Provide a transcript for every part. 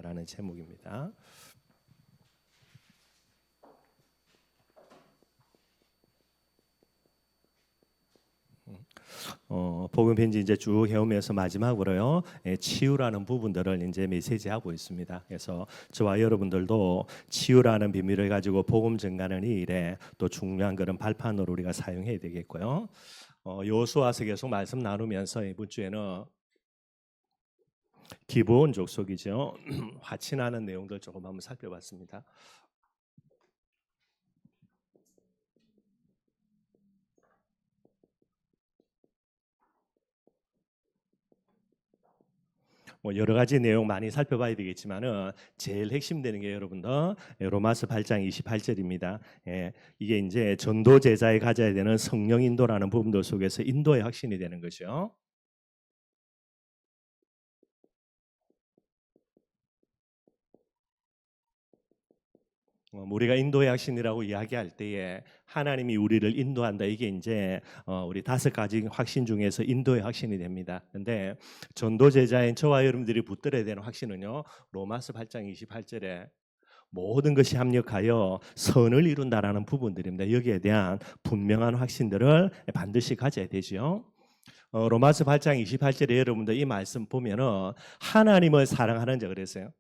하겠습니다라는 제목입니다. 복음 편지 이제 쭉 해오면서 마지막으로요, 치유라는 부분들을 이제 메시지하고 있습니다. 그래서 저와 여러분들도 치유라는 비밀을 가지고 복음 전가하는 이 일에 또 중요한 그런 발판으로 우리가 사용해야 되겠고요. 여호수아서 계속 말씀 나누면서 이번 주에는 기브온 족속이죠. 화친하는 내용들 조금 한번 살펴봤습니다. 여러 가지 내용 많이 살펴봐야 되겠지만은 제일 핵심되는 게 여러분들 로마서 8장 28절입니다. 이게 이제 전도 제자에 가져야 되는 성령 인도라는 부분들 속에서 인도의 확신이 되는 거죠. 우리가 인도의 확신이라고 이야기할 때에 하나님이 우리를 인도한다, 이게 이제 우리 5가지 확신 중에서 인도의 확신이 됩니다. 근데 전도 제자인 저와 여러분들이 붙들어야 되는 확신은요, 로마서 8장 28절에 모든 것이 합력하여 선을 이룬다라는 부분들입니다. 여기에 대한 분명한 확신들을 반드시 가져야 되죠. 로마서 8장 28절에 여러분들 이 말씀 보면은 하나님을 사랑하는 자 그랬어요.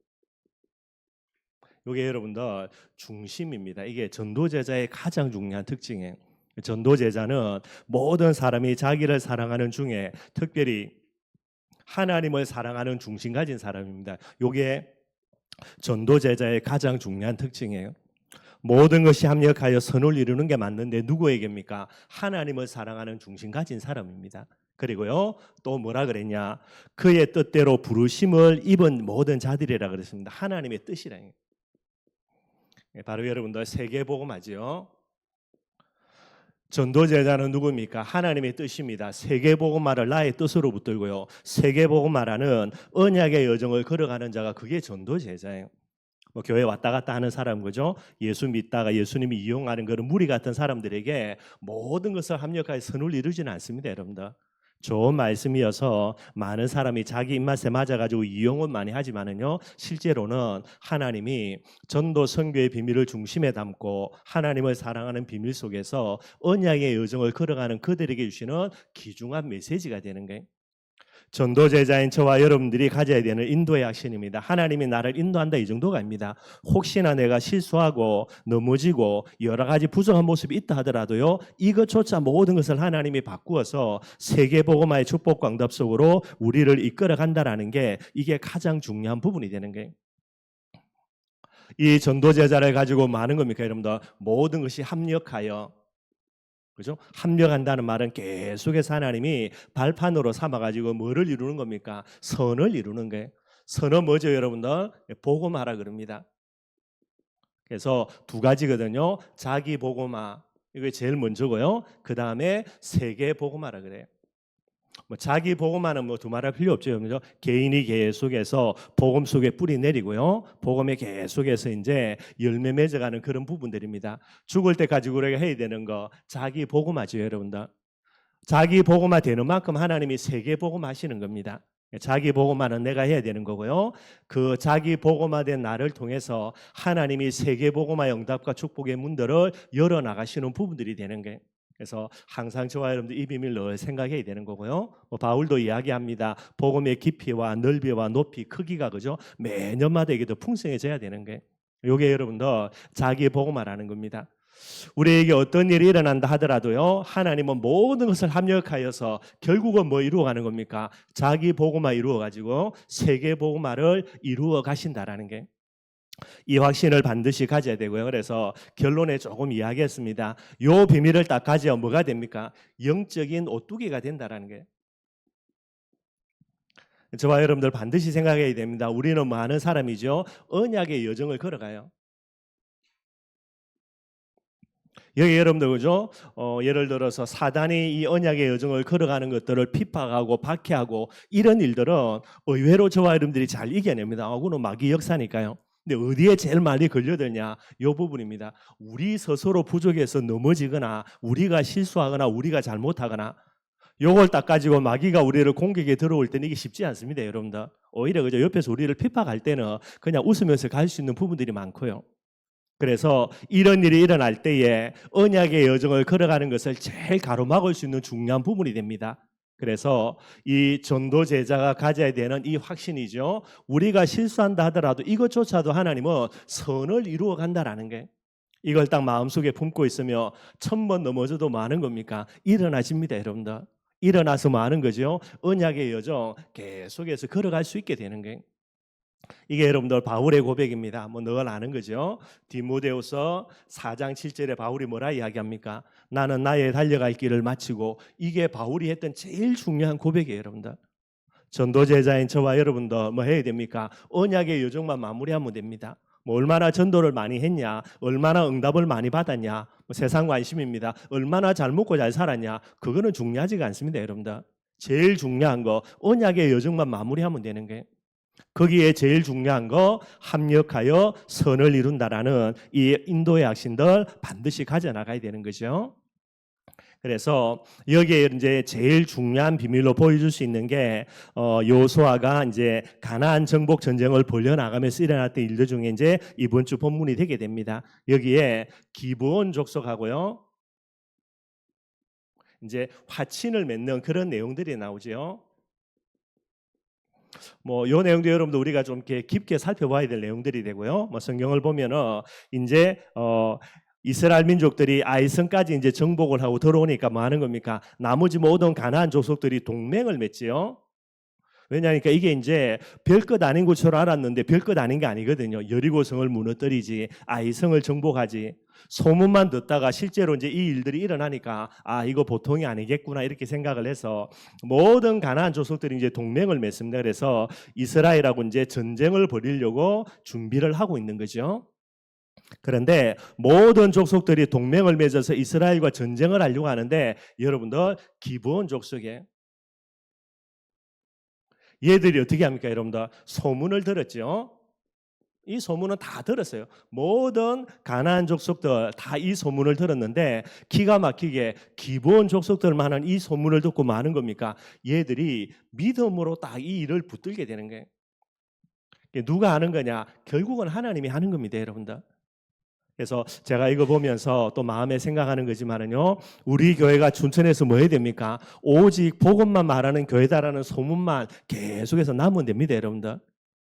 이게 여러분들 중심입니다. 이게 전도제자의 가장 중요한 특징이에요. 전도제자는 모든 사람이 자기를 사랑하는 중에 특별히 하나님을 사랑하는 중심 가진 사람입니다. 이게 전도제자의 가장 중요한 특징이에요. 모든 것이 합력하여 선을 이루는 게 맞는데 누구에게입니까? 하나님을 사랑하는 중심 가진 사람입니다. 그리고요, 또 뭐라 그랬냐? 그의 뜻대로 부르심을 입은 모든 자들이라 그랬습니다. 하나님의 뜻이라는 거예요. 바로 여러분들 세계복음화죠. 전도제자는 누굽니까? 하나님의 뜻입니다. 세계복음화를 나의 뜻으로 붙들고요, 세계복음화라는 언약의 여정을 걸어가는 자가 그게 전도제자예요. 교회 왔다 갔다 하는 사람, 그죠? 예수 믿다가 예수님이 이용하는 그런 무리 같은 사람들에게 모든 것을 합력하여 선을 이루지는 않습니다, 여러분들. 좋은 말씀이어서 많은 사람이 자기 입맛에 맞아가지고 이용은 많이 하지만은요, 실제로는 하나님이 전도 선교의 비밀을 중심에 담고 하나님을 사랑하는 비밀 속에서 언약의 여정을 걸어가는 그들에게 주시는 귀중한 메시지가 되는 거예요. 전도 제자인 저와 여러분들이 가져야 되는 인도의 확신입니다. 하나님이 나를 인도한다, 이 정도가 아닙니다. 혹시나 내가 실수하고 넘어지고 여러 가지 부정한 모습이 있다 하더라도요, 이것조차 모든 것을 하나님이 바꾸어서 세계복음화의 축복 광답 속으로 우리를 이끌어 간다라는 게 이게 가장 중요한 부분이 되는 거예요. 이 전도 제자를 가지고 많은 겁니까, 여러분들? 모든 것이 합력하여, 그죠? 합력한다는 말은 계속해서 하나님이 발판으로 삼아가지고 뭐를 이루는 겁니까? 선을 이루는 거예요. 선은 뭐죠, 여러분들? 복음화라 그럽니다. 그래서 2가지거든요. 자기 복음화, 이게 제일 먼저고요. 그 다음에 세계 복음화라 그래요. 자기 복음화는 두말할 필요 없죠. 개인이 계속해서 복음 속에 뿌리 내리고요, 복음에 계속해서 이제 열매 맺어가는 그런 부분들입니다. 죽을 때까지 우리가 해야 되는 거 자기 복음화죠, 여러분들. 자기 복음화 되는 만큼 하나님이 세계 복음하시는 겁니다. 자기 복음화는 내가 해야 되는 거고요, 그 자기 복음화된 나를 통해서 하나님이 세계 복음화 응답과 축복의 문들을 열어 나가시는 부분들이 되는 거예요. 그래서 항상 저와 여러분들 이 비밀 늘 생각해야 되는 거고요. 바울도 이야기합니다. 복음의 깊이와 넓이와 높이, 크기가, 그죠? 매년마다 이게 더 풍성해져야 되는 게, 이게 여러분들 자기 복음화라는 겁니다. 우리에게 어떤 일이 일어난다 하더라도요, 하나님은 모든 것을 합력하여서 결국은 뭐 이루어가는 겁니까? 자기 복음화 이루어가지고 세계 복음화를 이루어 가신다라는 게, 이 확신을 반드시 가져야 되고요. 그래서 결론에 조금 이야기했습니다. 이 비밀을 딱 가져야 뭐가 됩니까? 영적인 오뚜기가 된다라는 게, 저와 여러분들 반드시 생각해야 됩니다. 우리는 많은 사람이죠, 언약의 여정을 걸어가요. 여기 여러분들, 그죠? 예를 들어서 사단이 이 언약의 여정을 걸어가는 것들을 핍박하고 박해하고 이런 일들은 의외로 저와 여러분들이 잘 이겨냅니다. 그건 마귀 역사니까요. 근데 어디에 제일 많이 걸려드냐? 이 부분입니다. 우리 스스로 부족해서 넘어지거나 우리가 실수하거나 우리가 잘못하거나, 요걸 딱 가지고 마귀가 우리를 공격에 들어올 때는 이게 쉽지 않습니다, 여러분들. 오히려 그저 옆에서 우리를 핍박할 때는 그냥 웃으면서 갈 수 있는 부분들이 많고요. 그래서 이런 일이 일어날 때에 언약의 여정을 걸어가는 것을 제일 가로막을 수 있는 중요한 부분이 됩니다. 그래서 이 전도 제자가 가져야 되는 이 확신이죠. 우리가 실수한다 하더라도 이것조차도 하나님은 선을 이루어 간다라는 게, 이걸 딱 마음속에 품고 있으며 1000번 넘어져도 많은 겁니까? 일어나집니다, 여러분들. 일어나서 많은 거죠. 언약의 여정 계속해서 걸어갈 수 있게 되는 게, 이게 여러분들 바울의 고백입니다. 뭐 늘 아는 거죠. 디모데후서 4장 7절에 바울이 뭐라 이야기합니까? 나는 나의 달려갈 길을 마치고, 이게 바울이 했던 제일 중요한 고백이에요, 여러분들. 전도 제자인 저와 여러분도 뭐 해야 됩니까? 언약의 여정만 마무리하면 됩니다. 뭐 얼마나 전도를 많이 했냐, 얼마나 응답을 많이 받았냐, 뭐 세상 관심입니다. 얼마나 잘 먹고 잘 살았냐, 그거는 중요하지가 않습니다, 여러분들. 제일 중요한 거 언약의 여정만 마무리하면 되는 게, 거기에 제일 중요한 거 합력하여 선을 이룬다라는 이 인도의 확신들 반드시 가져나가야 되는 거죠. 그래서 여기에 이제 제일 중요한 비밀로 보여줄 수 있는 게 요수아가 이제 가나안 정복 전쟁을 벌려나가면서 일어났던 일들 중에 이제 이번 주 본문이 되게 됩니다. 여기에 기브온 족속하고요, 이제 화친을 맺는 그런 내용들이 나오죠. 뭐 요 내용도 여러분들 우리가 좀 이렇게 깊게 살펴봐야 될 내용들이 되고요. 뭐 성경을 보면은 이제 이스라엘 민족들이 아이성까지 이제 정복을 하고 들어오니까 뭐 하는 겁니까? 나머지 모든 가나안 족속들이 동맹을 맺지요. 왜냐하니까 이게 이제 별것 아닌 것처럼 알았는데 별것 아닌 게 아니거든요. 여리고성을 무너뜨리지, 아이성을 정복하지. 소문만 듣다가 실제로 이제 이 일들이 일어나니까 아, 이거 보통이 아니겠구나 이렇게 생각을 해서 모든 가나안 족속들이 이제 동맹을 맺습니다. 그래서 이스라엘하고 이제 전쟁을 벌이려고 준비를 하고 있는 거죠. 그런데 모든 족속들이 동맹을 맺어서 이스라엘과 전쟁을 하려고 하는데, 여러분들 기브온 족속에 얘들이 어떻게 합니까? 여러분들 소문을 들었죠. 이 소문은 다 들었어요. 모든 가나안 족속들 다 이 소문을 들었는데, 기가 막히게 기브온 족속들만은 이 소문을 듣고 마는 겁니까? 얘들이 믿음으로 딱 이 일을 붙들게 되는 거예요. 누가 하는 거냐? 결국은 하나님이 하는 겁니다, 여러분들. 그래서 제가 이거 보면서 또 마음에 생각하는 거지만은요, 우리 교회가 춘천에서 뭐 해야 됩니까? 오직 복음만 말하는 교회다라는 소문만 계속해서 남으면 됩니다, 여러분들.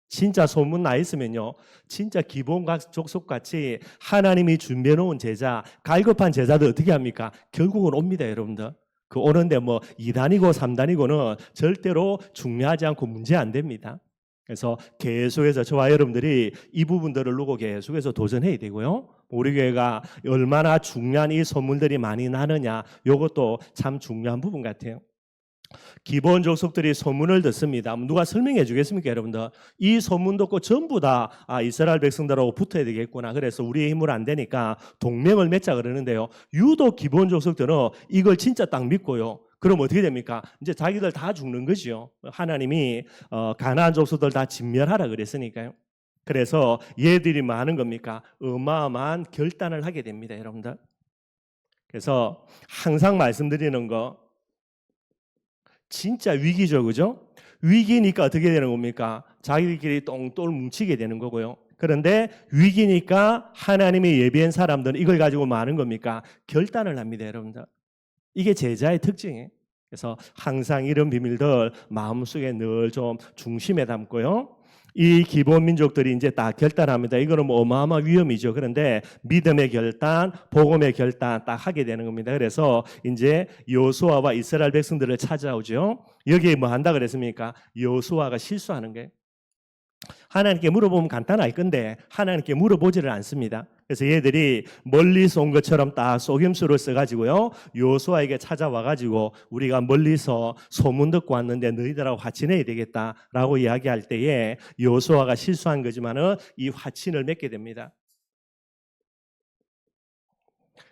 진짜 소문 나 있으면요, 진짜 기본 족속같이 하나님이 준비해 놓은 제자, 갈급한 제자들 어떻게 합니까? 결국은 옵니다, 여러분들. 그 오는데 뭐 2단이고 3단이고는 절대로 중요하지 않고 문제 안 됩니다. 그래서 계속해서 저와 여러분들이 이 부분들을 놓고 계속해서 도전해야 되고요. 우리 교회가 얼마나 중요한 이 소문들이 많이 나느냐, 이것도 참 중요한 부분 같아요. 기본 족속들이 소문을 듣습니다. 누가 설명해 주겠습니까, 여러분들? 이 소문 듣고 전부 다 이스라엘 백성들하고 붙어야 되겠구나. 그래서 우리의 힘으로 안 되니까 동맹을 맺자 그러는데요. 유독 기본 족속들은 이걸 진짜 딱 믿고요. 그럼 어떻게 됩니까? 이제 자기들 다 죽는 거죠. 하나님이 가나안 족속들 다 진멸하라 그랬으니까요. 그래서 얘들이 뭐 하는 겁니까? 어마어마한 결단을 하게 됩니다, 여러분들. 그래서 항상 말씀드리는 거, 진짜 위기죠, 그죠? 위기니까 어떻게 되는 겁니까? 자기들끼리 똥똘 뭉치게 되는 거고요. 그런데 위기니까 하나님이 예비한 사람들은 이걸 가지고 뭐 하는 겁니까? 결단을 합니다, 여러분들. 이게 제자의 특징이에요. 그래서 항상 이런 비밀들 마음속에 늘 좀 중심에 담고요. 이 기본 민족들이 이제 다 결단합니다. 이거는 뭐 어마어마한 위험이죠. 그런데 믿음의 결단, 복음의 결단 딱 하게 되는 겁니다. 그래서 이제 여호수아와 이스라엘 백성들을 찾아오죠. 여기에 뭐 한다 그랬습니까? 여호수아가 실수하는 게, 하나님께 물어보면 간단할 건데 하나님께 물어보지를 않습니다. 그래서 얘들이 멀리서 온 것처럼 딱 속임수를 써가지고요, 여호수아에게 찾아와가지고 우리가 멀리서 소문 듣고 왔는데 너희들하고 화친해야 되겠다라고 이야기할 때에 여호수아가 실수한 거지만은 이 화친을 맺게 됩니다.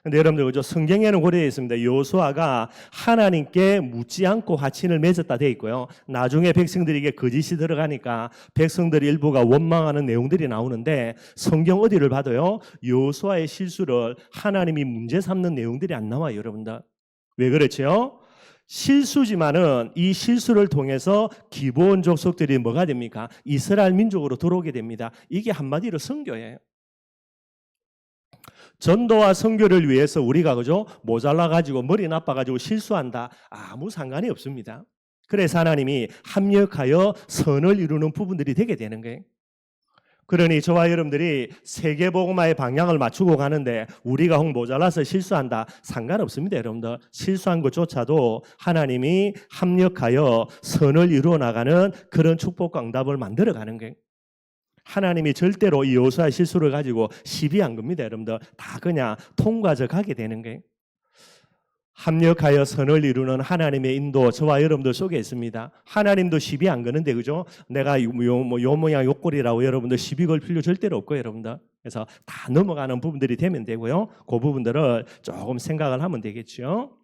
근데 여러분들 그죠? 성경에는 그래 있습니다. 여호수아가 하나님께 묻지 않고 화친을 맺었다 돼 있고요. 나중에 백성들에게 거짓이 들어가니까 백성들 일부가 원망하는 내용들이 나오는데, 성경 어디를 봐도요, 여호수아의 실수를 하나님이 문제 삼는 내용들이 안 나와요, 여러분들. 왜 그렇죠? 실수지만은 이 실수를 통해서 기브온 족속들이 뭐가 됩니까? 이스라엘 민족으로 들어오게 됩니다. 이게 한마디로 선교예요. 전도와 선교를 위해서 우리가 그죠? 모자라 가지고 머리 나빠 가지고 실수한다. 아무 상관이 없습니다. 그래서 하나님이 합력하여 선을 이루는 부분들이 되게 되는 거예요. 그러니 저와 여러분들이 세계복음화의 방향을 맞추고 가는데 우리가 혹 모자라서 실수한다. 상관없습니다. 여러분들. 실수한 것조차도 하나님이 합력하여 선을 이루어 나가는 그런 축복과 응답을 만들어가는 거예요. 하나님이 절대로 이 여호수아의 실수를 가지고 시비한 겁니다. 여러분들. 다 그냥 통과져 가게 되는 거예요. 합력하여 선을 이루는 하나님의 인도 저와 여러분들 속에 있습니다. 하나님도 시비 안 거는데 그죠? 내가 요 모양 요 꼴이라고 여러분들 시비 걸 필요 절대로 없고 여러분들. 그래서 다 넘어가는 부분들이 되면 되고요. 그 부분들을 조금 생각을 하면 되겠죠.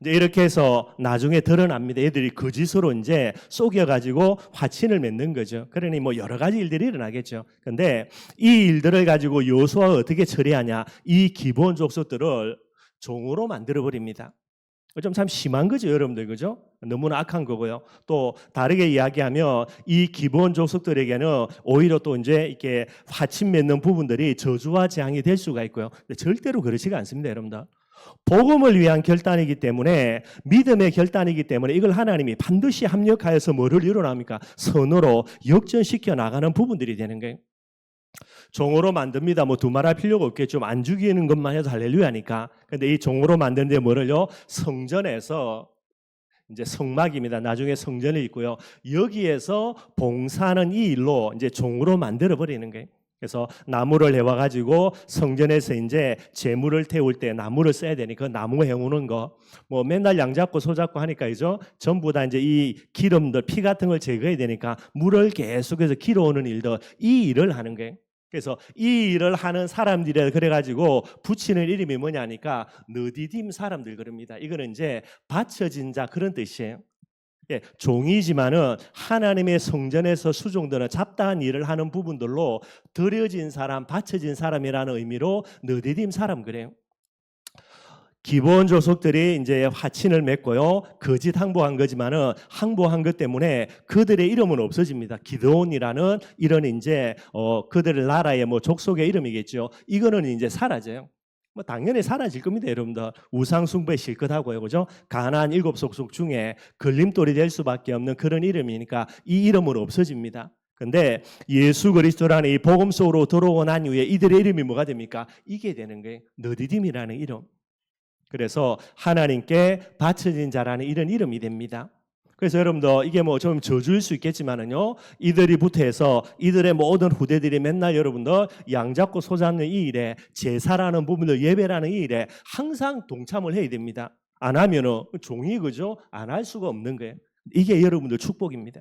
이제 이렇게 해서 나중에 드러납니다. 애들이 거짓으로 이제 속여가지고 화친을 맺는 거죠. 그러니 뭐 여러 가지 일들이 일어나겠죠. 근데 이 일들을 가지고 여호수아가 어떻게 처리하냐? 이 기본 족속들을 종으로 만들어버립니다. 좀 참 심한 거죠, 여러분들. 그죠? 너무나 악한 거고요. 또 다르게 이야기하면 이 기본 족속들에게는 오히려 또 이제 이렇게 화친 맺는 부분들이 저주와 재앙이 될 수가 있고요. 근데 절대로 그렇지가 않습니다, 여러분들. 복음을 위한 결단이기 때문에 믿음의 결단이기 때문에 이걸 하나님이 반드시 합력하여서 뭐를 이뤄납니까? 선으로 역전시켜 나가는 부분들이 되는 거예요. 종으로 만듭니다. 뭐 두말할 필요가 없겠죠. 안 죽이는 것만 해도 할렐루야니까. 근데 이 종으로 만드는데 뭐를요? 성전에서 이제 성막입니다. 나중에 성전이 있고요. 여기에서 봉사하는 이 일로 이제 종으로 만들어 버리는 거예요. 그래서 나무를 해와 가지고 성전에서 이제 제물을 태울 때 나무를 써야 되니 그 나무 해오는 거 뭐 맨날 양 잡고 소 잡고 하니까 이죠. 전부 다 이제 이 기름들 피 같은 걸 제거해야 되니까 물을 계속해서 길어오는 일들 이 일을 하는 거예요. 그래서 이 일을 하는 사람들이 그래가지고 붙이는 이름이 뭐냐니까 느디딤 사람들 그럽니다. 이거는 이제 바쳐진 자 그런 뜻이에요. 예, 종이지만은 하나님의 성전에서 수종드는 잡다한 일을 하는 부분들로 드려진 사람, 바쳐진 사람이라는 의미로 느디딤 사람 그래요. 기본 족속들이 이제 화친을 맺고요. 거짓 항복한 거지만은 항복한 것 때문에 그들의 이름은 없어집니다. 기드온이라는 이런 이제 그들의 나라의 뭐 족속의 이름이겠죠. 이거는 이제 사라져요. 뭐 당연히 사라질 겁니다, 여러분들. 우상 숭배 실컷 하고요, 그죠? 가나안 7족속 중에 걸림돌이 될 수밖에 없는 그런 이름이니까 이 이름은 없어집니다. 근데 예수 그리스도라는 이 복음 속으로 들어오고 난 이후에 이들의 이름이 뭐가 됩니까? 이게 되는 거예요. 느디딤이라는 이름. 그래서 하나님께 바쳐진 자라는 이런 이름이 됩니다. 그래서 여러분들 이게 뭐 좀 저주일 수 있겠지만은요, 이들이 부터해서 이들의 모든 후대들이 맨날 여러분들 양 잡고 소 잡는 이 일에 제사라는 부분들 예배라는 이 일에 항상 동참을 해야 됩니다. 안 하면은 종이 그죠? 안 할 수가 없는 거예요. 이게 여러분들 축복입니다.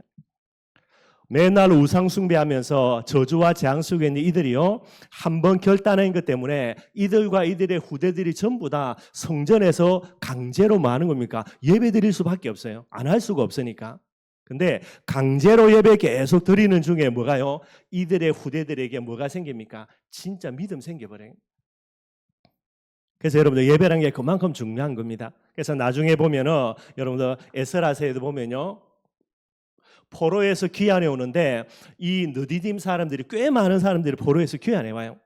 맨날 우상 숭배하면서 저주와 재앙 속에 있는 이들이요, 한번 결단한 것 때문에 이들과 이들의 후대들이 전부 다 성전에서 강제로 뭐 하는 겁니까? 예배 드릴 수밖에 없어요. 안 할 수가 없으니까. 근데 강제로 예배 계속 드리는 중에 뭐가요? 이들의 후대들에게 뭐가 생깁니까? 진짜 믿음 생겨버려요. 그래서 여러분들 예배라는 게 그만큼 중요한 겁니다. 그래서 나중에 보면은 여러분들 에스라서에도 보면요, 포로에서 귀환해 오는데 이 느디딤 사람들이 꽤 많은 사람들이 포로에서 귀환해 와요.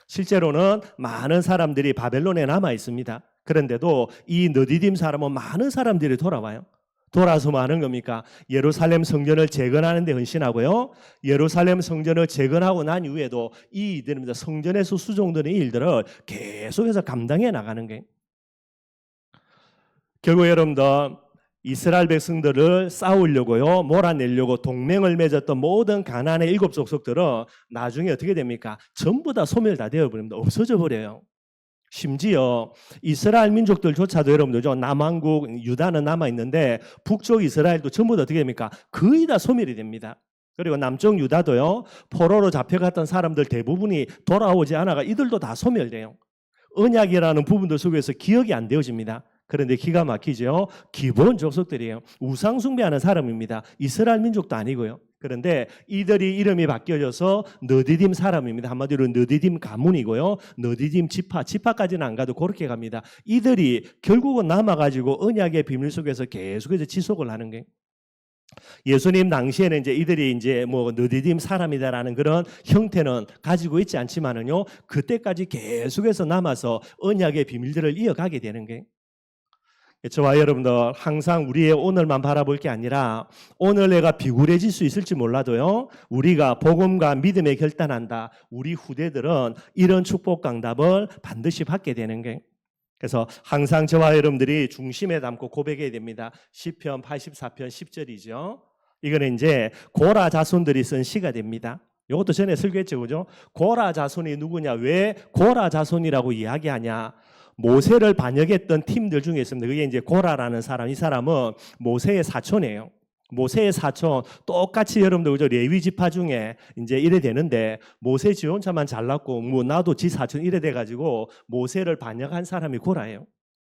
실제로는 많은 사람들이 바벨론에 남아 있습니다. 그런데도 이 느디딤 사람은 많은 사람들이 돌아와요. 돌아서 뭐 하는 겁니까? 예루살렘 성전을 재건하는 데 헌신하고요. 예루살렘 성전을 재건하고 난 이후에도 이 일들입니다. 성전에서 수종되는 이 일들을 계속해서 감당해 나가는 거예요. 결국 여러분들 이스라엘 백성들을 싸우려고요, 몰아내려고 동맹을 맺었던 모든 가나안의 7족속들은 나중에 어떻게 됩니까? 전부 다 소멸 다 되어버립니다. 없어져 버려요. 심지어 이스라엘 민족들조차도 여러분들죠, 남왕국 유다는 남아있는데 북쪽 이스라엘도 전부 다 어떻게 됩니까? 거의 다 소멸이 됩니다. 그리고 남쪽 유다도요, 포로로 잡혀갔던 사람들 대부분이 돌아오지 않아가 이들도 다 소멸돼요. 언약이라는 부분들 속에서 기억이 안 되어집니다. 그런데 기가 막히죠. 기본 족속들이에요. 우상 숭배하는 사람입니다. 이스라엘 민족도 아니고요. 그런데 이들이 이름이 바뀌어져서 느디딤 사람입니다. 한마디로 느디딤 가문이고요. 느디딤 지파까지는 안 가도 그렇게 갑니다. 이들이 결국은 남아가지고 언약의 비밀 속에서 계속해서 지속을 하는 거예요. 예수님 당시에는 이제 이들이 이제 뭐 느디딤 사람이다라는 그런 형태는 가지고 있지 않지만은요, 그때까지 계속해서 남아서 언약의 비밀들을 이어가게 되는 거예요. 저와 여러분들 항상 우리의 오늘만 바라볼 게 아니라 오늘 내가 비굴해질 수 있을지 몰라도요, 우리가 복음과 믿음에 결단한다. 우리 후대들은 이런 축복 강답을 반드시 받게 되는 거예요. 그래서 항상 저와 여러분들이 중심에 담고 고백해야 됩니다. 시편 84편 10절이죠. 이거는 이제 고라 자손들이 쓴 시가 됩니다. 이것도 전에 설교했죠, 그죠? 고라 자손이 누구냐? 왜 고라 자손이라고 이야기하냐? 모세를 반역했던 팀들 중에 있습니다. 그게 이제 고라라는 사람, 이 사람은 모세의 사촌이에요. 모세의 사촌, 똑같이 여러분들 그죠? 레위 지파 중에 이제 이래 되는데 모세 지 혼자만 잘났고 뭐 나도 지 사촌 이래 돼가지고 모세를 반역한 사람이 고라예요.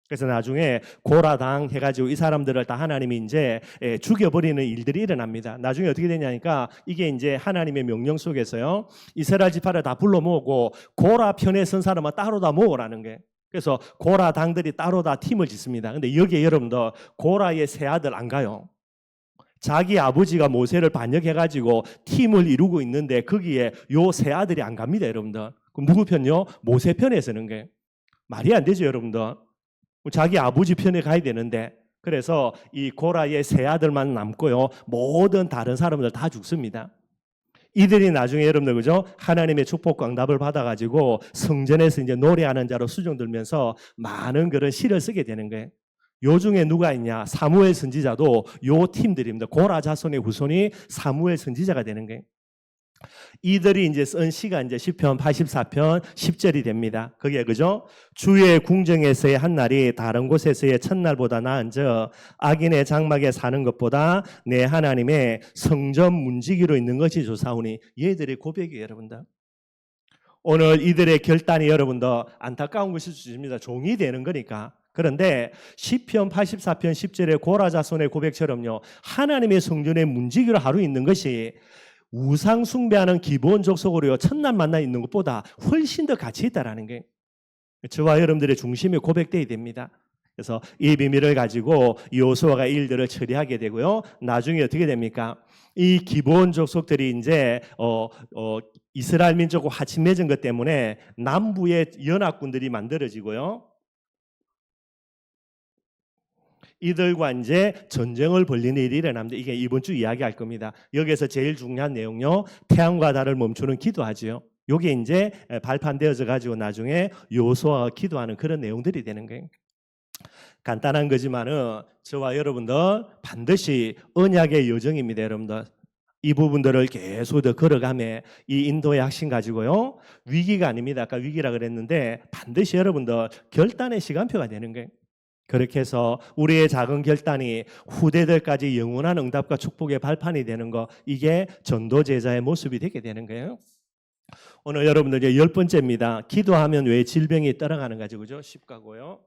그래서 나중에 고라당 해가지고 이 사람들을 다 하나님이 이제 죽여버리는 일들이 일어납니다. 나중에 어떻게 되냐니까 이게 이제 하나님의 명령 속에서요, 이스라엘 지파를 다 불러 모으고 고라 편에 선 사람은 따로 다 모으라는 게. 그래서 고라 당들이 따로 다 팀을 짓습니다. 근데 여기에 여러분들 고라의 세 아들 안 가요. 자기 아버지가 모세를 반역해가지고 팀을 이루고 있는데 거기에 요 세 아들이 안 갑니다, 여러분들. 그럼 누구 편요? 모세 편에 서는 게 말이 안 되죠, 여러분들. 자기 아버지 편에 가야 되는데, 그래서 이 고라의 세 아들만 남고요, 모든 다른 사람들 다 죽습니다. 이들이 나중에 여러분들 그죠? 하나님의 축복 광답을 받아가지고 성전에서 이제 노래하는 자로 수종들면서 많은 그런 시를 쓰게 되는 거예요. 요 중에 누가 있냐? 사무엘 선지자도 요 팀들입니다. 고라 자손의 후손이 사무엘 선지자가 되는 거예요. 이들이 이제 쓴 시가 이제 시편 84편 10절이 됩니다. 그게 그죠? 주의 궁정에서의 한 날이 다른 곳에서의 첫날보다 나은즉 악인의 장막에 사는 것보다 내 하나님의 성전 문지기로 있는 것이 좋사오니, 얘들의 고백이에요, 여러분들. 오늘 이들의 결단이 여러분들 안타까운 것일 수 있습니다. 종이 되는 거니까. 그런데 시편 84편 10절의 고라 자손의 고백처럼요, 하나님의 성전의 문지기로 하루 있는 것이 우상 숭배하는 기본 족속으로요, 첫날 만나 있는 것보다 훨씬 더 가치 있다라는 게 저와 여러분들의 중심에 고백되어야 됩니다. 그래서 이 비밀을 가지고 여호수아가 일들을 처리하게 되고요, 나중에 어떻게 됩니까? 이 기본 족속들이 이제 이스라엘 민족과 화친 맺은 것 때문에 남부의 연합군들이 만들어지고요, 이들과 이제 전쟁을 벌리는 일이 일어납니다. 이게 이번 주 이야기할 겁니다. 여기에서 제일 중요한 내용요, 태양과 달을 멈추는 기도하지요. 이게 이제 발판되어져 가지고 나중에 여호수아가 기도하는 그런 내용들이 되는 거예요. 간단한 거지만은 저와 여러분들 반드시 언약의 여정입니다, 여러분들. 이 부분들을 계속 더 걸어가며 이 인도의 핵심 가지고요, 위기가 아닙니다. 아까 위기라 그랬는데 반드시 여러분들 결단의 시간표가 되는 거예요. 그렇게 해서 우리의 작은 결단이 후대들까지 영원한 응답과 축복의 발판이 되는 거, 이게 전도 제자의 모습이 되게 되는 거예요. 오늘 여러분들 이제 10번째입니다. 기도하면 왜 질병이 떠나가는 가지고 그죠? 쉽가고요.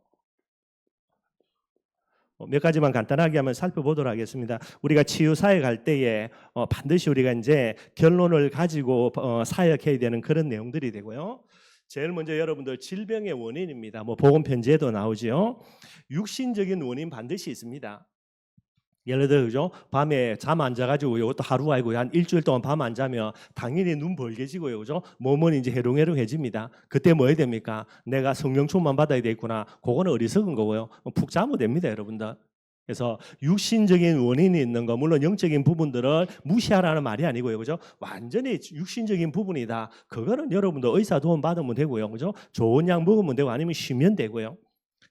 몇 가지만 간단하게 한번 살펴보도록 하겠습니다. 우리가 치유 사역할 때에 반드시 우리가 이제 결론을 가지고 사역해야 되는 그런 내용들이 되고요. 제일 먼저 여러분들 질병의 원인입니다. 뭐 복음 편지에도 나오죠. 육신적인 원인 반드시 있습니다. 예를 들어 그죠? 밤에 잠 안 자가지고 이것도 하루 아니고 한 일주일 동안 밤 안 자면 당연히 눈 벌게지고요, 그죠? 몸은 이제 해롱해롱해집니다. 그때 뭐 해야 됩니까? 내가 성령 충만 받아야 되겠구나. 그거는 어리석은 거고요. 푹 자면 됩니다, 여러분들. 그래서 육신적인 원인이 있는 거, 물론 영적인 부분들을 무시하라는 말이 아니고요, 그죠? 완전히 육신적인 부분이다. 그거는 여러분들 의사 도움 받으면 되고요, 그죠? 좋은 약 먹으면 되고 아니면 쉬면 되고요.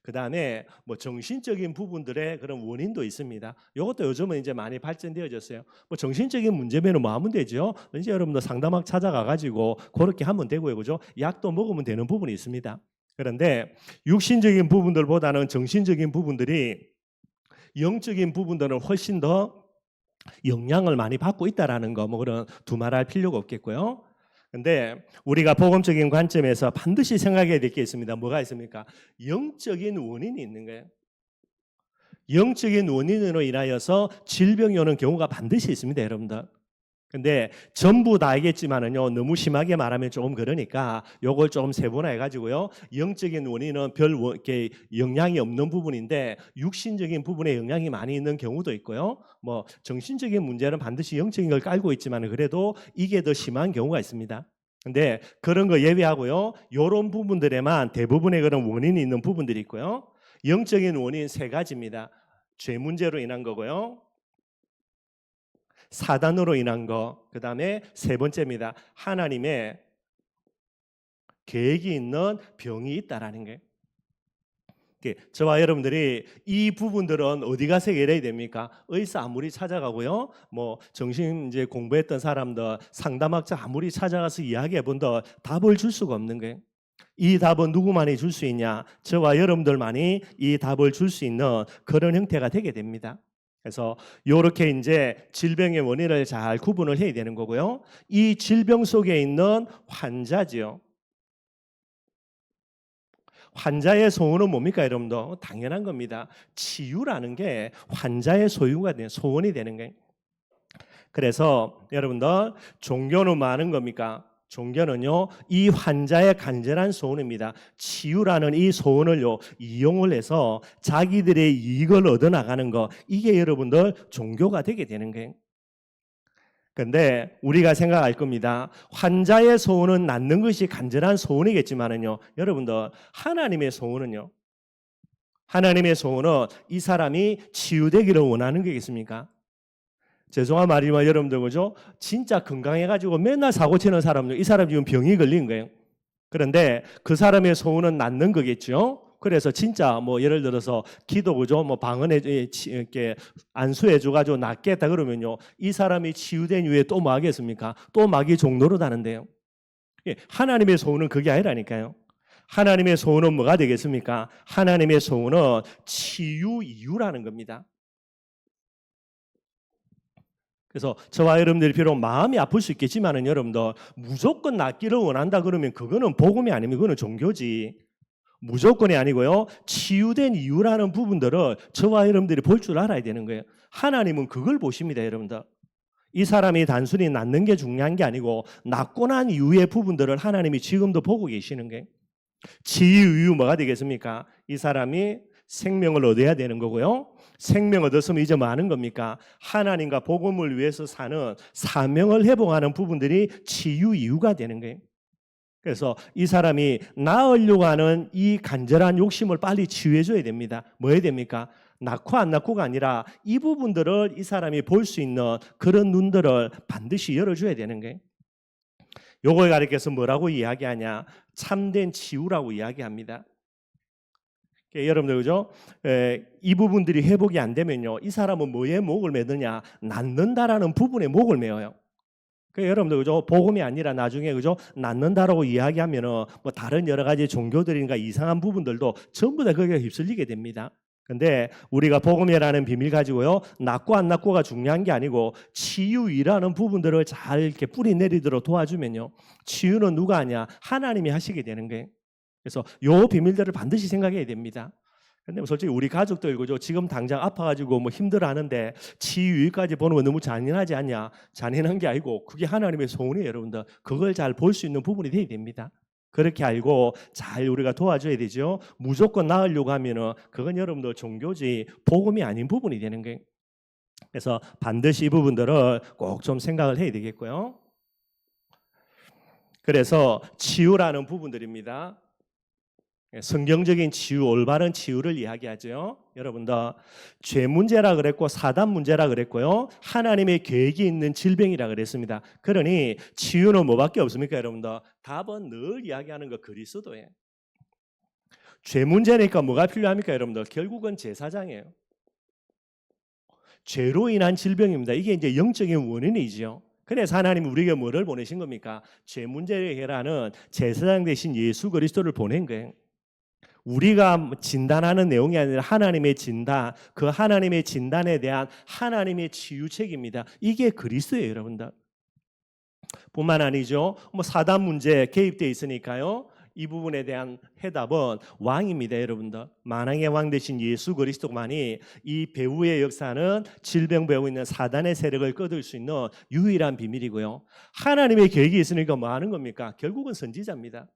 그 다음에 뭐 정신적인 부분들의 그런 원인도 있습니다. 이것도 요즘은 이제 많이 발전되어졌어요. 뭐 정신적인 문제면은 뭐 하면 되죠. 이제 여러분들 상담학 찾아가가지고 그렇게 하면 되고요, 그죠? 약도 먹으면 되는 부분이 있습니다. 그런데 육신적인 부분들보다는 정신적인 부분들이, 영적인 부분들은 훨씬 더 영향을 많이 받고 있다라는 거, 뭐 그런 두말할 필요가 없겠고요. 근데 우리가 복음적인 관점에서 반드시 생각해야 될 게 있습니다. 뭐가 있습니까? 영적인 원인이 있는 거예요. 영적인 원인으로 인하여서 질병이 오는 경우가 반드시 있습니다, 여러분들. 근데 전부 다 알겠지만은요, 너무 심하게 말하면 조금 그러니까 요걸 좀 세분화해 가지고요, 영적인 원인은 이렇게 영향이 없는 부분인데 육신적인 부분에 영향이 많이 있는 경우도 있고요, 뭐 정신적인 문제는 반드시 영적인 걸 깔고 있지만 그래도 이게 더 심한 경우가 있습니다. 근데 그런 거 예외하고요, 요런 부분들에만 대부분의 그런 원인이 있는 부분들이 있고요. 영적인 원인 세 가지입니다. 죄 문제로 인한 거고요, 사단으로 인한 거, 그 다음에 세 번째입니다. 하나님의 계획이 있는 병이 있다라는 거예요. 저와 여러분들이 이 부분들은 어디 가서 해결해야 됩니까? 의사 아무리 찾아가고요, 뭐 정신 이제 공부했던 사람들, 상담학자 아무리 찾아가서 이야기해 본들 답을 줄 수가 없는 거예요. 이 답은 누구만이 줄 수 있냐? 저와 여러분들만이 이 답을 줄 수 있는 그런 형태가 되게 됩니다. 그래서 이렇게 이제 질병의 원인을 잘 구분을 해야 되는 거고요. 이 질병 속에 있는 환자지요. 환자의 소원은 뭡니까, 여러분들? 당연한 겁니다. 치유라는 게 환자의 소유가 되는, 소원이 되는 거예요. 그래서 여러분들, 종교는 많은 겁니까? 종교는요, 이 환자의 간절한 소원입니다. 치유라는 이 소원을요, 이용을 해서 자기들의 이익을 얻어나가는 거, 이게 여러분들 종교가 되게 되는 거예요. 근데 우리가 생각할 겁니다. 환자의 소원은 낫는 것이 간절한 소원이겠지만은요, 여러분들, 하나님의 소원은요, 하나님의 소원은 이 사람이 치유되기를 원하는 거겠습니까? 죄송한 말이지만 여러분들, 그죠? 진짜 건강해가지고 맨날 사고 치는 사람들, 이 사람 지금 병이 걸린 거예요. 그런데 그 사람의 소원은 낫는 거겠죠. 그래서 진짜 뭐 예를 들어서 기도, 그죠? 뭐 방언에 이렇게 안수해 줘가지고 낫겠다 그러면요, 이 사람이 치유된 이후에 또 뭐 하겠습니까? 또 마귀 종로로 다는데요. 하나님의 소원은 그게 아니라니까요. 하나님의 소원은 뭐가 되겠습니까? 하나님의 소원은 치유 이유라는 겁니다. 그래서 저와 여러분들이 비록 마음이 아플 수 있겠지만은 여러분들, 무조건 낫기를 원한다 그러면 그거는 복음이 아니면 그거는 종교지. 무조건이 아니고요, 치유된 이유라는 부분들을 저와 여러분들이 볼 줄 알아야 되는 거예요. 하나님은 그걸 보십니다, 여러분들. 이 사람이 단순히 낫는 게 중요한 게 아니고 낫고 난 이후의 부분들을 하나님이 지금도 보고 계시는 거예요. 치유 이유 뭐가 되겠습니까? 이 사람이 생명을 얻어야 되는 거고요. 생명 얻었으면 이제 뭐 하는 겁니까? 하나님과 복음을 위해서 사는 사명을 회복하는 부분들이 치유 이유가 되는 거예요. 그래서 이 사람이 나으려고 하는 이 간절한 욕심을 빨리 치유해 줘야 됩니다. 뭐 해야 됩니까? 낫고 안 낫고가 아니라 이 부분들을 이 사람이 볼 수 있는 그런 눈들을 반드시 열어줘야 되는 거예요. 요걸 가리켜서 뭐라고 이야기하냐? 참된 치유라고 이야기합니다. 여러분들, 그죠? 이 부분들이 회복이 안 되면요, 이 사람은 뭐에 목을 매느냐? 낫는다라는 부분에 목을 매어요. 여러분들, 그죠? 복음이 아니라 나중에, 그죠? 낫는다라고 이야기하면은 뭐 다른 여러 가지 종교들인가 이상한 부분들도 전부 다 거기에 휩쓸리게 됩니다. 근데 우리가 복음이라는 비밀 가지고요, 낫고 안 낫고가 중요한 게 아니고 치유이라는 부분들을 잘 이렇게 뿌리 내리도록 도와주면요, 치유는 누가 하냐? 하나님이 하시게 되는 거예요. 그래서 요 비밀들을 반드시 생각해야 됩니다. 근데 솔직히 우리 가족들, 그죠? 지금 당장 아파가지고 뭐 힘들어하는데 치유까지 보는 거 너무 잔인하지 않냐? 잔인한 게 아니고 그게 하나님의 소원이에요, 여러분들. 그걸 잘 볼 수 있는 부분이 돼야 됩니다. 그렇게 알고 잘 우리가 도와줘야 되죠. 무조건 나으려고 하면은 그건 여러분들 종교지 복음이 아닌 부분이 되는 거예요. 그래서 반드시 이 부분들을 꼭 좀 생각을 해야 되겠고요. 그래서 치유라는 부분들입니다. 성경적인 치유, 올바른 치유를 이야기하죠. 여러분들, 죄 문제라 그랬고 사단 문제라 그랬고요, 하나님의 계획이 있는 질병이라 그랬습니다. 그러니 치유는 뭐밖에 없습니까, 여러분들? 답은 늘 이야기하는 거 그리스도예요. 죄 문제니까 뭐가 필요합니까, 여러분들? 결국은 제사장이에요. 죄로 인한 질병입니다. 이게 이제 영적인 원인이죠. 그래서 하나님이 우리에게 뭐를 보내신 겁니까? 죄 문제를 해결하는 제사장 대신 예수 그리스도를 보낸 거예요. 우리가 진단하는 내용이 아니라 하나님의 진단, 그 하나님의 진단에 대한 하나님의 치유책입니다. 이게 그리스도예요, 여러분들. 뿐만 아니죠. 뭐 사단 문제 개입돼 있으니까요, 이 부분에 대한 해답은 왕입니다, 여러분들. 만왕의 왕 되신 예수 그리스도만이 이 배후의 역사는 질병 배우고 있는 사단의 세력을 끊을 수 있는 유일한 비밀이고요. 하나님의 계획이 있으니까 뭐 하는 겁니까? 결국은 선지자입니다.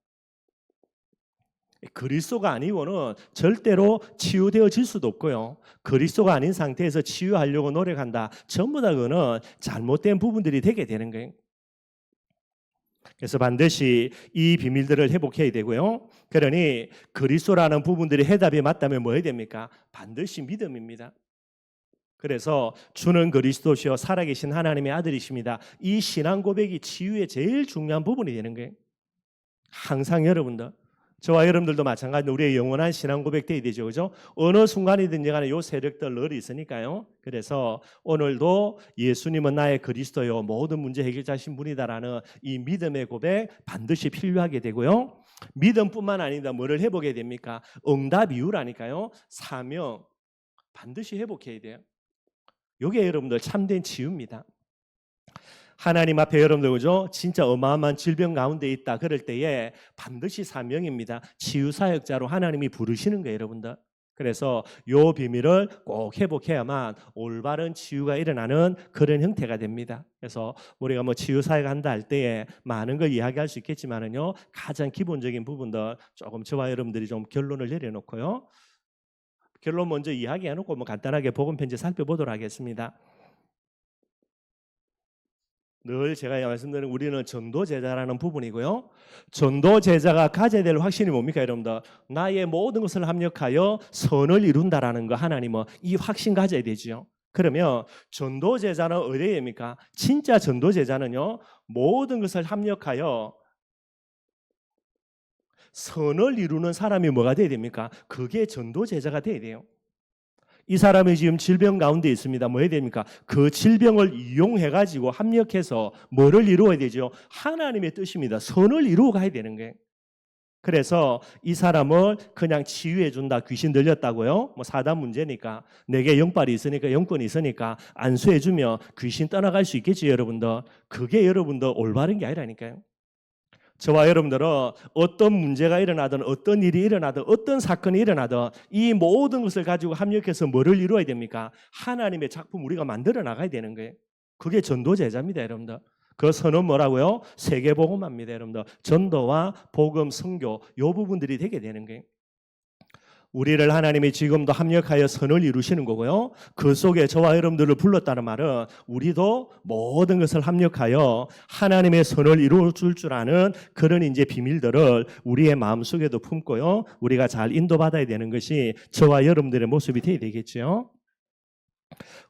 그리스도가 아니고는 절대로 치유되어질 수도 없고요. 그리스도가 아닌 상태에서 치유하려고 노력한다. 전부 다 그거는 잘못된 부분들이 되게 되는 거예요. 그래서 반드시 이 비밀들을 회복해야 되고요. 그러니 그리스도라는 부분들이 해답이 맞다면 뭐 해야 됩니까? 반드시 믿음입니다. 그래서 주는 그리스도시요 살아계신 하나님의 아들이십니다. 이 신앙 고백이 치유의 제일 중요한 부분이 되는 거예요. 항상 여러분들, 저와 여러분들도 마찬가지로 우리의 영원한 신앙 고백 돼야 되죠, 그죠? 어느 순간이든지 간에 요 세력들 늘 있으니까요. 그래서 오늘도 예수님은 나의 그리스도요 모든 문제 해결자신 분이다라는 이 믿음의 고백 반드시 필요하게 되고요. 믿음뿐만 아니라 뭐를 회복해야 됩니까? 응답 이유라니까요. 사명 반드시 회복해야 돼요. 이게 여러분들 참된 치유입니다. 하나님 앞에 여러분들 그죠? 진짜 어마어마한 질병 가운데 있다 그럴 때에 반드시 사명입니다. 치유사역자로 하나님이 부르시는 거예요, 여러분들. 그래서 요 비밀을 꼭 회복해야만 올바른 치유가 일어나는 그런 형태가 됩니다. 그래서 우리가 뭐 치유사역 한다 할 때에 많은 걸 이야기할 수 있겠지만은요, 가장 기본적인 부분들 조금 저와 여러분들이 좀 결론을 내려놓고요. 결론 먼저 이야기해놓고 뭐 간단하게 복음 편지 살펴보도록 하겠습니다. 늘 제가 말씀드리는 우리는 전도 제자라는 부분이고요. 전도 제자가 가져야 될 확신이 뭡니까, 여러분들? 나의 모든 것을 합력하여 선을 이룬다라는 거 하나님은 이 확신 가져야 되지요. 그러면 전도 제자는 어디입니까? 진짜 전도 제자는요, 모든 것을 합력하여 선을 이루는 사람이 뭐가 돼야 됩니까? 그게 전도 제자가 돼야 돼요. 이 사람이 지금 질병 가운데 있습니다. 뭐 해야 됩니까? 그 질병을 이용해가지고 합력해서 뭐를 이루어야 되죠? 하나님의 뜻입니다. 선을 이루어 가야 되는 거예요. 그래서 이 사람을 그냥 치유해 준다. 귀신 들렸다고요? 뭐 사단 문제니까. 내게 영빨이 있으니까 영권이 있으니까 안수해 주면 귀신 떠나갈 수 있겠지, 여러분들. 그게 여러분들 올바른 게 아니라니까요. 저와 여러분들은 어떤 문제가 일어나든 어떤 일이 일어나든 어떤 사건이 일어나든 이 모든 것을 가지고 합력해서 뭐를 이루어야 됩니까? 하나님의 작품 우리가 만들어 나가야 되는 거예요. 그게 전도 제자입니다, 여러분들. 그 선은 뭐라고요? 세계복음화입니다, 여러분들. 전도와 복음, 선교 요 부분들이 되게 되는 거예요. 우리를 하나님이 지금도 합력하여 선을 이루시는 거고요. 그 속에 저와 여러분들을 불렀다는 말은 우리도 모든 것을 합력하여 하나님의 선을 이루어 줄 줄 아는 그런 이제 비밀들을 우리의 마음속에도 품고요. 우리가 잘 인도받아야 되는 것이 저와 여러분들의 모습이 되어야 되겠죠.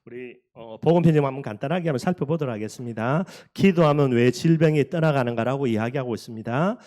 우리 복음 편지 한번 간단하게 한번 살펴보도록 하겠습니다. 기도하면 왜 질병이 떠나가는가라고 이야기하고 있습니다.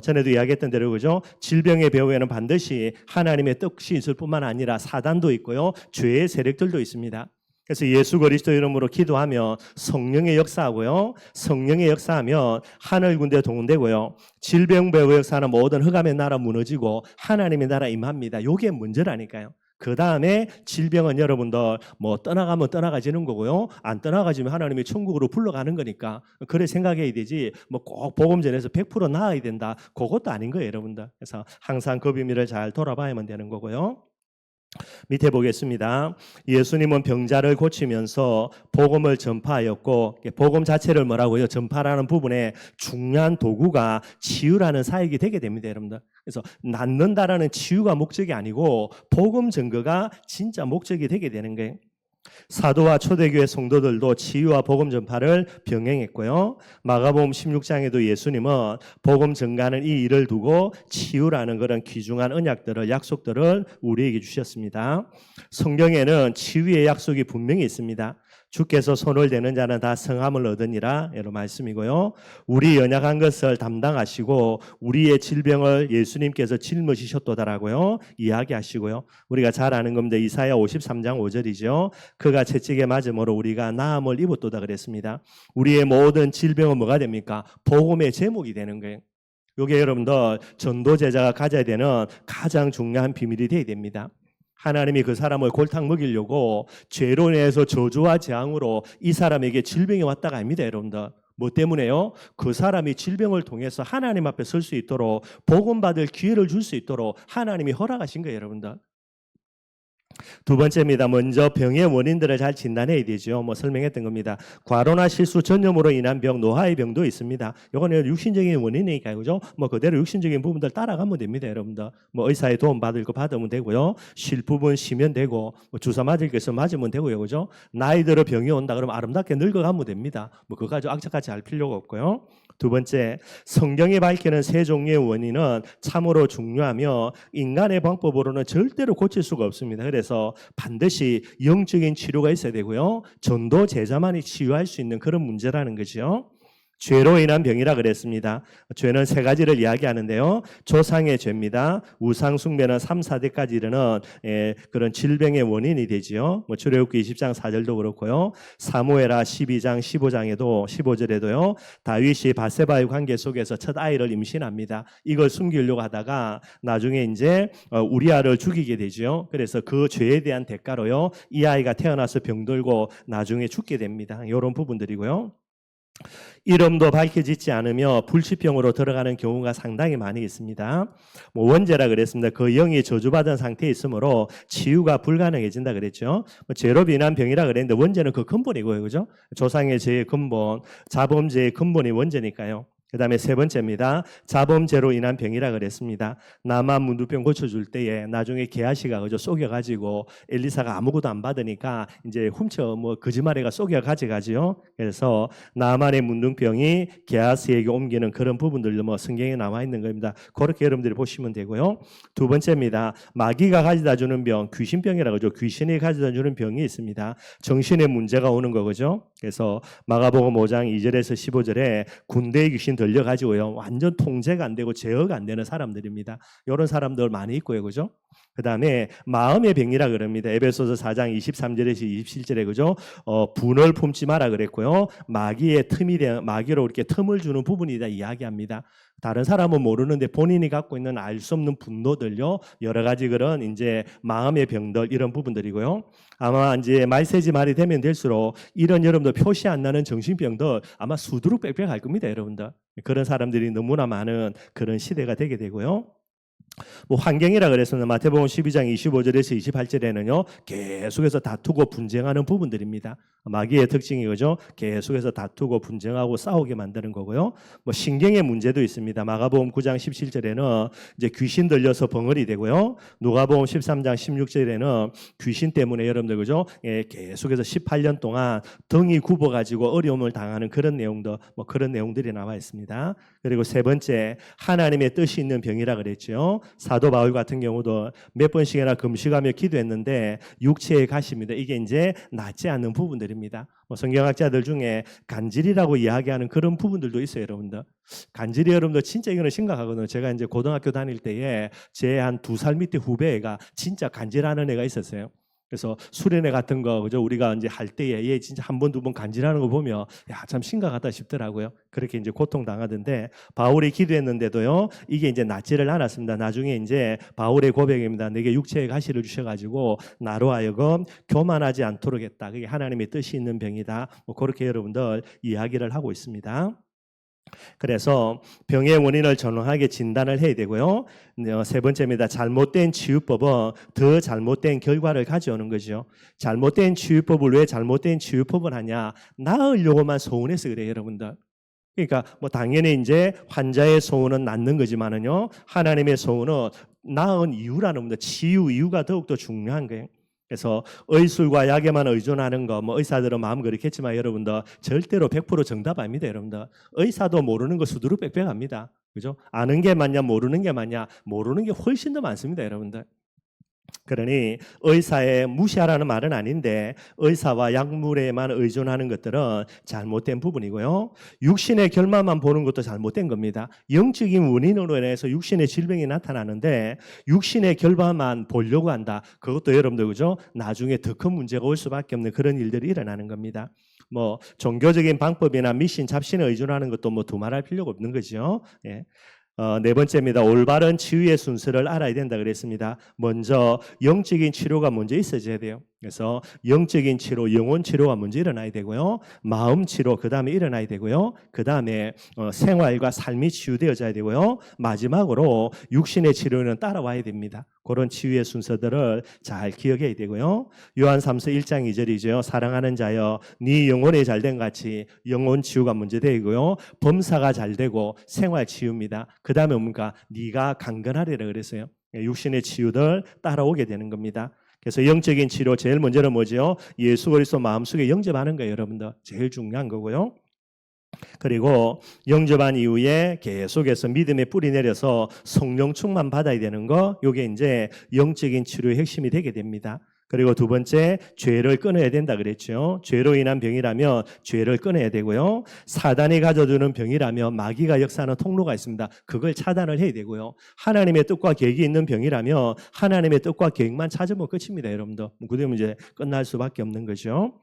전에도 이야기했던 대로 그죠? 질병의 배후에는 반드시 하나님의 뜻이 있을 뿐만 아니라 사단도 있고요, 죄의 세력들도 있습니다. 그래서 예수 그리스도 이름으로 기도하면 성령의 역사하고요, 성령의 역사하면 하늘 군대 동원되고요, 질병 배후 역사는 모든 흑암의 나라 무너지고 하나님의 나라 임합니다. 이게 문제라니까요. 그 다음에 질병은 여러분들 뭐 떠나가면 떠나가지는 거고요, 안 떠나가지면 하나님이 천국으로 불러가는 거니까 그래 생각해야 되지 뭐 꼭 복음 전에서 100% 나아야 된다 그것도 아닌 거예요, 여러분들. 그래서 항상 그 비밀을 잘 돌아봐야만 되는 거고요. 밑에 보겠습니다. 예수님은 병자를 고치면서 복음을 전파하였고, 복음 자체를 뭐라고요? 전파라는 부분에 중요한 도구가 치유라는 사역이 되게 됩니다, 여러분들. 그래서 낫는다라는 치유가 목적이 아니고 복음 전거가 진짜 목적이 되게 되는 거예요. 사도와 초대교회 성도들도 치유와 복음 전파를 병행했고요. 마가복음 16장에도 예수님은 복음 전가하는 이 일을 두고 치유라는 그런 귀중한 언약들을, 약속들을 우리에게 주셨습니다. 성경에는 치유의 약속이 분명히 있습니다. 주께서 손을 대는 자는 다 성함을 얻으니라 이런 말씀이고요. 우리 연약한 것을 담당하시고 우리의 질병을 예수님께서 짊어지셨도다라고요 이야기하시고요. 우리가 잘 아는 겁니다. 이사야 53장 5절이죠. 그가 채찍에 맞음으로 우리가 나음을 입었도다 그랬습니다. 우리의 모든 질병은 뭐가 됩니까? 복음의 제목이 되는 거예요. 이게 여러분들 전도 제자가 가져야 되는 가장 중요한 비밀이 되어야 됩니다. 하나님이 그 사람을 골탕 먹이려고 죄로 인해서 저주와 재앙으로 이 사람에게 질병이 왔다가 아닙니다, 여러분들. 뭐 때문에요? 그 사람이 질병을 통해서 하나님 앞에 설 수 있도록 복음 받을 기회를 줄 수 있도록 하나님이 허락하신 거예요, 여러분들. 두 번째입니다. 먼저 병의 원인들을 잘 진단해야 되죠. 뭐 설명했던 겁니다. 과로나 실수 전염으로 인한 병, 노화의 병도 있습니다. 이거는 육신적인 원인이니까요, 그죠? 뭐 그대로 육신적인 부분들 따라가면 됩니다, 여러분들. 뭐 의사의 도움 받을 거 받으면 되고요. 쉴 부분 쉬면 되고, 뭐 주사 맞을 거 있으면 맞으면 되고요, 그죠? 나이 들어 병이 온다 그러면 아름답게 늙어가면 됩니다. 뭐 그거 가지고 악착같이 할 필요가 없고요. 두 번째, 성경이 밝히는 세 종류의 원인은 참으로 중요하며 인간의 방법으로는 절대로 고칠 수가 없습니다. 그래서 반드시 영적인 치료가 있어야 되고요. 전도 제자만이 치유할 수 있는 그런 문제라는 거죠. 죄로 인한 병이라 그랬습니다. 죄는 세 가지를 이야기하는데요. 조상의 죄입니다. 우상 숭배는 3, 4대까지 이르는 그런 질병의 원인이 되지요. 뭐 출애굽기 20장 4절도 그렇고요. 사무엘하 12장 15장에도 15절에도요. 다윗이 바세바의 관계 속에서 첫 아이를 임신합니다. 이걸 숨기려고 하다가 나중에 이제 우리아를 죽이게 되지요. 그래서 그 죄에 대한 대가로요. 이 아이가 태어나서 병들고 나중에 죽게 됩니다. 이런 부분들이고요. 이름도 밝혀지지 않으며 불치병으로 들어가는 경우가 상당히 많이 있습니다. 뭐 원죄라 그랬습니다. 그 영이 저주받은 상태에 있으므로 치유가 불가능해진다 그랬죠. 죄로 인한 병이라 그랬는데 원죄는 그 근본이고요, 그죠? 조상의 죄의 근본, 자범죄의 근본이 원죄니까요. 그 다음에 세 번째입니다. 자범죄로 인한 병이라 그랬습니다. 나만 문두병 고쳐줄 때에 나중에 게하시가 그저 속여가지고 엘리사가 아무것도 안 받으니까 이제 훔쳐 뭐 거짓말해가 속여가지가지요. 그래서 나만의 문둥병이 게하시에게 옮기는 그런 부분들도 뭐 성경에 나와 있는 겁니다. 그렇게 여러분들이 보시면 되고요. 두 번째입니다. 마귀가 가져다 주는 병, 귀신병이라고 하죠. 귀신이 가져다 주는 병이 있습니다. 정신에 문제가 오는 거죠. 그래서 마가복음 5장 2절에서 15절에 군대의 귀신 들려가지고요. 완전 통제가 안 되고 제어가 안 되는 사람들입니다. 이런 사람들 많이 있고요. 그죠? 그 다음에 마음의 병이라 그럽니다. 에베소서 4장 23절에서 27절에 그죠? 분을 품지 마라 그랬고요. 마귀로 이렇게 틈을 주는 부분이다 이야기합니다. 다른 사람은 모르는데 본인이 갖고 있는 알 수 없는 분노들요. 여러 가지 그런 이제 마음의 병들 이런 부분들이고요. 아마 이제 말세지 말이 되면 될수록 이런 여러분들 표시 안 나는 정신병들 아마 수두룩 빽빽할 겁니다, 여러분들. 그런 사람들이 너무나 많은 그런 시대가 되게 되고요. 뭐 환경이라 그랬습니다. 마태복음 12장 25절에서 28절에는요. 계속해서 다투고 분쟁하는 부분들입니다. 마귀의 특징이 그죠? 계속해서 다투고 분쟁하고 싸우게 만드는 거고요. 뭐 신경의 문제도 있습니다. 마가복음 9장 17절에는 이제 귀신 들려서 벙어리 되고요. 누가복음 13장 16절에는 귀신 때문에 여러분들 그죠? 계속해서 18년 동안 등이 굽어 가지고 어려움을 당하는 그런 내용도 뭐 그런 내용들이 나와 있습니다. 그리고 세 번째 하나님의 뜻이 있는 병이라 그랬죠. 사도 바울 같은 경우도 몇 번씩이나 금식하며 기도했는데 육체의 가시입니다. 이게 이제 낫지 않는 부분들입니다. 뭐 성경학자들 중에 간질이라고 이야기하는 그런 부분들도 있어요, 여러분들. 간질이 여러분들 진짜 이거는 심각하거든요. 제가 이제 고등학교 다닐 때에 제 한 2살 밑에 후배가 진짜 간질하는 애가 있었어요. 그래서 수련회 같은 거 그죠 우리가 이제 할 때에 얘 진짜 한 번 두 번 간질하는 거 보면 야 참 심각하다 싶더라고요. 그렇게 이제 고통 당하던데 바울이 기도했는데도요 이게 이제 낫지를 않았습니다. 나중에 이제 바울의 고백입니다. 내게 육체의 가시를 주셔가지고 나로 하여금 교만하지 않도록 했다. 그게 하나님의 뜻이 있는 병이다. 뭐 그렇게 여러분들 이야기를 하고 있습니다. 그래서 병의 원인을 정확하게 진단을 해야 되고요. 세 번째입니다. 잘못된 치유법은 더 잘못된 결과를 가져오는 거죠. 잘못된 치유법을 왜 잘못된 치유법을 하냐? 나으려고만 소원해서 그래요, 여러분들. 그러니까 뭐 당연히 이제 환자의 소원은 낫는 거지만은요. 하나님의 소원은 나은 이유라는 겁니다. 치유 이유가 더욱더 중요한 거예요. 그래서 의술과 약에만 의존하는 거, 뭐 의사들은 마음 그렇겠지만 여러분들 절대로 100% 정답 아닙니다, 여러분들. 의사도 모르는 거 수두룩 빽빽합니다, 그죠? 아는 게 맞냐, 모르는 게 맞냐, 모르는 게 훨씬 더 많습니다, 여러분들. 그러니 의사에 무시하라는 말은 아닌데 의사와 약물에만 의존하는 것들은 잘못된 부분이고요. 육신의 결과만 보는 것도 잘못된 겁니다. 영적인 원인으로 인해서 육신의 질병이 나타나는데 육신의 결과만 보려고 한다. 그것도 여러분들 그죠? 나중에 더 큰 문제가 올 수밖에 없는 그런 일들이 일어나는 겁니다. 뭐 종교적인 방법이나 미신, 잡신에 의존하는 것도 뭐 두말할 필요가 없는 거죠. 예. 네 번째입니다. 올바른 치유의 순서를 알아야 된다 그랬습니다. 먼저 영적인 치료가 먼저 있어져야 돼요. 그래서 영적인 치료, 영혼 치료가 먼저 일어나야 되고요. 마음 치료 그 다음에 일어나야 되고요. 그 다음에 생활과 삶이 치유되어져야 되고요. 마지막으로 육신의 치료는 따라와야 됩니다. 그런 치유의 순서들을 잘 기억해야 되고요. 요한삼서 1장 2절이죠. 사랑하는 자여 네 영혼이 잘된 같이 영혼 치유가 먼저 되고요. 범사가 잘 되고 생활 치유입니다. 그 다음에 뭡니까? 네가 강건하리라 그랬어요. 육신의 치유들 따라오게 되는 겁니다. 그래서 영적인 치료 제일 먼저는 뭐죠? 예수 그리스도 마음속에 영접하는 거예요, 여러분들. 제일 중요한 거고요. 그리고 영접한 이후에 계속해서 믿음의 뿌리 내려서 성령 충만 받아야 되는 거, 이게 이제 영적인 치료의 핵심이 되게 됩니다. 그리고 두 번째, 죄를 끊어야 된다 그랬죠. 죄로 인한 병이라면 죄를 끊어야 되고요. 사단이 가져두는 병이라면 마귀가 역사하는 통로가 있습니다. 그걸 차단을 해야 되고요. 하나님의 뜻과 계획이 있는 병이라면 하나님의 뜻과 계획만 찾으면 끝입니다, 여러분들. 그러면 이제 끝날 수밖에 없는 거죠.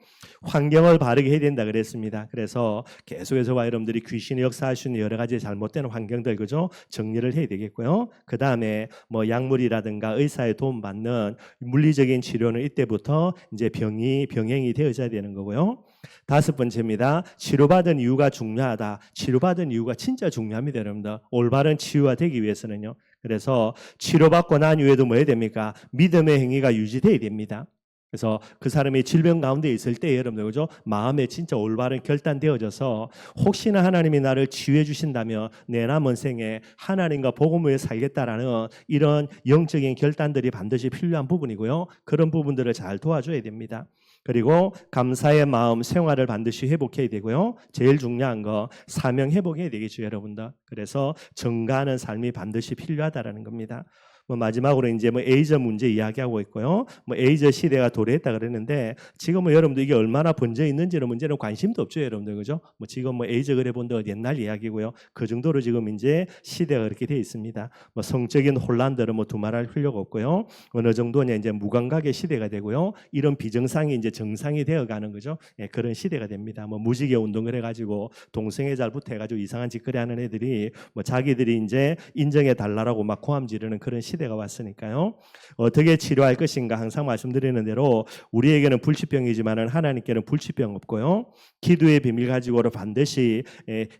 환경을 바르게 해야 된다 그랬습니다. 그래서 계속해서 여러분들이 귀신이 역사할 수 있는 여러 가지 잘못된 환경들, 그죠? 정리를 해야 되겠고요. 그 다음에 뭐 약물이라든가 의사의 도움 받는 물리적인 치료는 이때부터 이제 병행이 되어져야 되는 거고요. 다섯 번째입니다. 치료받은 이유가 중요하다. 치료받은 이유가 진짜 중요합니다, 여러분들. 올바른 치유가 되기 위해서는요. 그래서 치료받고 난 이후에도 뭐 해야 됩니까? 믿음의 행위가 유지돼야 됩니다. 그래서 그 사람이 질병 가운데 있을 때 여러분들, 그죠? 마음에 진짜 올바른 결단되어져서 혹시나 하나님이 나를 치유해 주신다면 내 남은 생에 하나님과 복음을 위해 살겠다라는 이런 영적인 결단들이 반드시 필요한 부분이고요. 그런 부분들을 잘 도와줘야 됩니다. 그리고 감사의 마음, 생활을 반드시 회복해야 되고요. 제일 중요한 거 사명 회복해야 되겠죠, 여러분들. 그래서 증가하는 삶이 반드시 필요하다라는 겁니다. 마지막으로 이제 에이즈 문제 이야기하고 있고요. 에이즈 시대가 도래했다 그랬는데 지금은 여러분들 이게 얼마나 번져 있는지는 문제는 관심도 없죠, 여러분들, 그죠? 지금 에이즈 그래 본데 옛날 이야기고요. 그 정도로 지금 이제 시대가 그렇게 돼 있습니다. 성적인 혼란들은 두말할 필요가 없고요. 어느 정도는 이제 무감각의 시대가 되고요. 이런 비정상이 이제 정상이 되어가는 거죠. 예, 그런 시대가 됩니다. 무지개 운동을 해가지고 동성애 잘 붙어가지고 이상한 짓거리 하는 애들이 자기들이 이제 인정해 달라라고 막 고함 지르는 그런 시대가 왔으니까요. 어떻게 치료할 것인가 항상 말씀드리는 대로 우리에게는 불치병이지만 하나님께는 불치병 없고요. 기도의 비밀 가지고는 반드시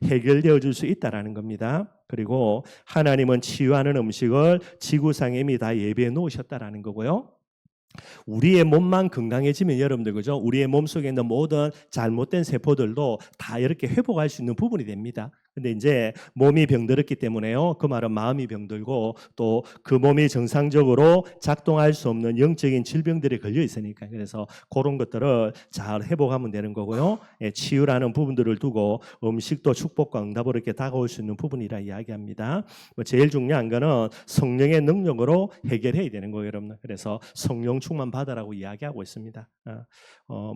해결되어 줄 수 있다라는 겁니다. 그리고 하나님은 치유하는 음식을 지구상에 이미 다 예배해 놓으셨다라는 거고요. 우리의 몸만 건강해지면 여러분들, 그죠? 우리의 몸속에 있는 모든 잘못된 세포들도 다 이렇게 회복할 수 있는 부분이 됩니다. 근데 이제 몸이 병들었기 때문에요. 그 말은 마음이 병들고 또 그 몸이 정상적으로 작동할 수 없는 영적인 질병들이 걸려 있으니까, 그래서 그런 것들을 잘 회복하면 되는 거고요. 예, 치유라는 부분들을 두고 음식도 축복과 응답으로 이렇게 다가올 수 있는 부분이라 이야기합니다. 제일 중요한 거는 성령의 능력으로 해결해야 되는 거예요, 여러분. 그래서 성령 충만 받으라고 이야기하고 있습니다.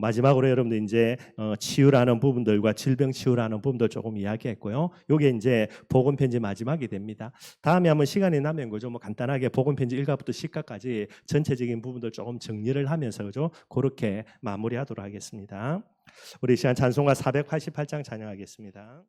마지막으로 여러분들 이제 치유라는 부분들과 질병 치유라는 부분들 조금 이야기했고요. 요게 이제 복음 편지 마지막이 됩니다. 다음에 한번 시간이 나면, 그죠? 간단하게 복음 편지 1가부터 10가까지 전체적인 부분들 조금 정리를 하면서, 그죠? 그렇게 마무리하도록 하겠습니다. 우리 시간 찬송가 488장 찬양하겠습니다.